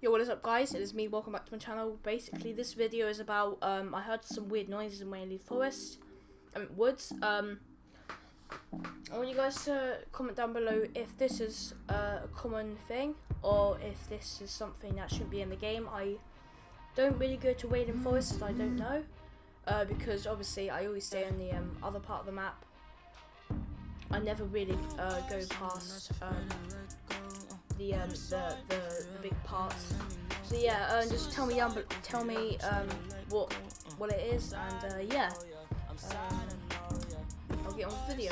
Yo, what is up guys, it is me, welcome back to my channel. Basically this video is about, I heard some weird noises in Wailing woods. I want you guys to comment down below if this is a common thing, or if this is something that shouldn't be in the game. I don't really go to Wailing Forest, so I don't know, because obviously I always stay on the other part of the map. I never really go past the big parts. So yeah, just tell me down, but tell me what it is, and yeah, I'll get on with the video.